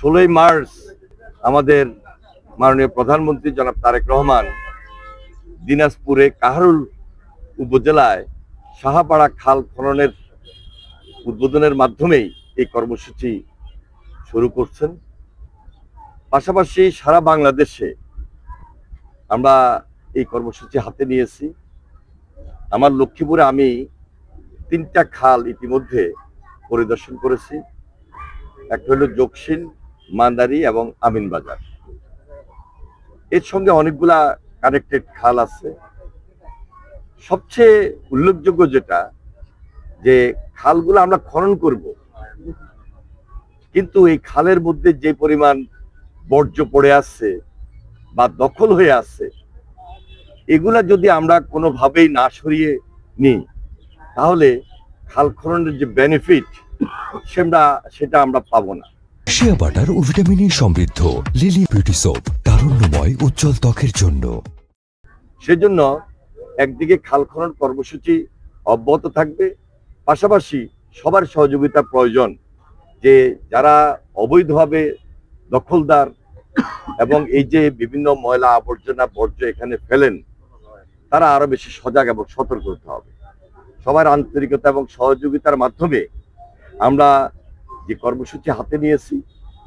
16 March আমাদের মাননীয় প্রধানমন্ত্রী জনাব তারেক রহমান দিনাজপুরে কাহারোল উপজেলায় সাহাপাড়া খাল খননের উদ্বোধনের মাধ্যমেই এই কর্মসূচি শুরু করছেন। পাশাপাশি সারা বাংলাদেশে আমরা এই কর্মসূচি হাতে নিয়েছি। আমার লক্ষ্মীপুরে আমি 3টা খাল ইতিমধ্যে পরিদর্শন করেছি। একটা হলো জকশিন, মান্দারি এবং আমিনবাজার। এর সঙ্গে অনেকগুলা কানেক্টেড খাল আছে। সবচেয়ে উল্লেখযোগ্য যেটা, যে খালগুলো আমরা খনন করব, কিন্তু এই খালের মধ্যে যে পরিমাণ বর্জ্য পড়ে আছে বা দখল হয়ে আছে, এগুলা যদি আমরা কোনোভাবেই না সরিয়ে নিই, তাহলে খাল খননের যে বেনিফিট সেটা আমরা পাবো না। শিয়া বাটার ও ভিটামিন সমৃদ্ধ লিলি বিউটি সোপ, তারুণ্যময় উজ্জ্বল ত্বকের জন্য। সেজন্য একদিকে খাল খনন কর্মসূচি অব্যাহত থাকবে, পাশাপাশি সবার সহযোগিতা প্রয়োজন। যে যারা অবৈধভাবে দখলদার এবং এই যে বিভিন্ন ময়লা আবর্জনা বর্জ্য এখানে ফেলেন, তারা আরো বেশি সজাগ এবং সতর্ক হতে হবে। সবার আন্তরিকতা এবং সহযোগিতার মাধ্যমে আমরা যে কর্মসূচি হাতে নিয়েছি,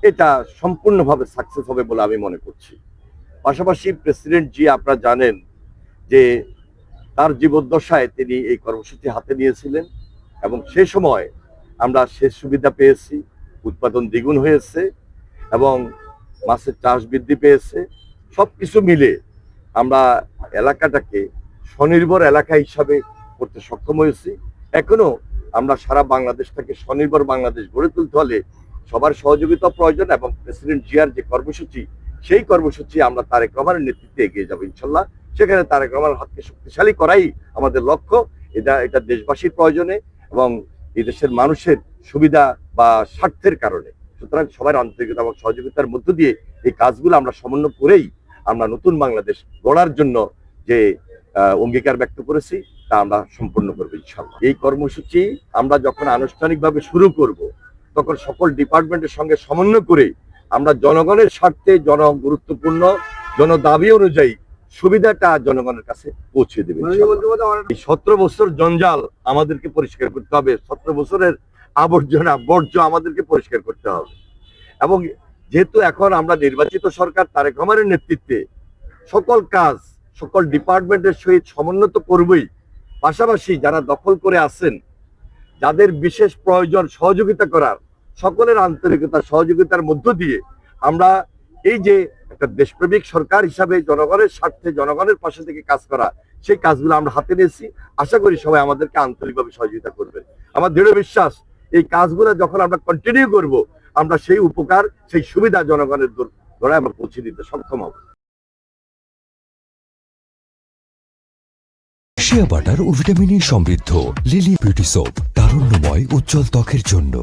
এটা সম্পূর্ণভাবে সাকসেস হবে বলে আমি মনে করছি। পাশাপাশি প্রেসিডেন্ট জি, আপনারা জানেন যে তার জীবদ্দশায় তিনি এই কর্মসূচি হাতে নিয়েছিলেন এবং সেই সময় আমরা সেচ সুবিধা পেয়েছি, উৎপাদন দ্বিগুণ হয়েছে এবং মাছের চাষ বৃদ্ধি পেয়েছে। সবকিছু মিলে আমরা এলাকাটাকে স্বনির্ভর এলাকা হিসাবে করতে সক্ষম হয়েছি। এখনো আমরা সারা বাংলাদেশটাকে স্বনির্ভর বাংলাদেশ গড়ে তুলতে হলে সবার সহযোগিতা প্রয়োজন এবং প্রেসিডেন্ট জিয়ার যে কর্মসূচি, সেই কর্মসূচি আমরা তারেক রহমানের নেতৃত্বে এগিয়ে যাবো ইনশাল্লাহ। সেখানে তারেক রহমানের হাতকে শক্তিশালী করাই আমাদের লক্ষ্য। এটা দেশবাসীর প্রয়োজনে এবং এই দেশের মানুষের সুবিধা বা স্বার্থের কারণে। সুতরাং সবার আন্তরিকতা এবং সহযোগিতার মধ্য দিয়ে এই কাজগুলো আমরা সমন্বয় করেই আমরা নতুন বাংলাদেশ গড়ার জন্য যে অঙ্গীকার ব্যক্ত করেছি, তা আমরা সম্পূর্ণ করবো ইনশাআল্লাহ। এই কর্মসূচি আমরা যখন আনুষ্ঠানিকভাবে শুরু করব, তখন সকল ডিপার্টমেন্টের সঙ্গে সমন্বয় করে আমরা জনগণের স্বার্থে জনগুরুত্বপূর্ণ জনদাবি অনুযায়ী সুবিধাটা জনগণের কাছে পৌঁছে দেবে। এই 17 বছর জঞ্জাল আমাদেরকে পরিষ্কার করতে হবে, 17 বছরের আবর্জনা বর্জ্য আমাদেরকে পরিষ্কার করতে হবে। এবং যেহেতু এখন আমরা নির্বাচিত সরকার তারেক রহমানের নেতৃত্বে সকল কাজ সকল ডিপার্টমেন্টের সহিত সমন্বিত করবই। পাশাপাশি যারা দখল করে আছেন, যাদের বিশেষ প্রয়োজন সহযোগিতা করার, সকলের আন্তরিকতা সহযোগিতার মধ্য দিয়ে আমরা এই যে একটা দেশপ্রেমিক সরকার হিসাবে জনগণের স্বার্থে জনগণের পাশে থেকে কাজ করা, সেই কাজগুলো আমরা হাতে নিয়েছি। আশা করি সবাই আমাদেরকে আন্তরিকভাবে সহযোগিতা করবেন। আমার দৃঢ় বিশ্বাস, এই কাজগুলো যখন আমরা কন্টিনিউ করব, আমরা সেই উপকার সেই সুবিধা জনগণের দ্বারা আমরা পৌঁছে দিতে সক্ষম হব। শিয়া বাটার ও ভিটামিন সমৃদ্ধ লিলি বিউটি সোপ, তারুণ্যময় উজ্জ্বল ত্বকের জন্য।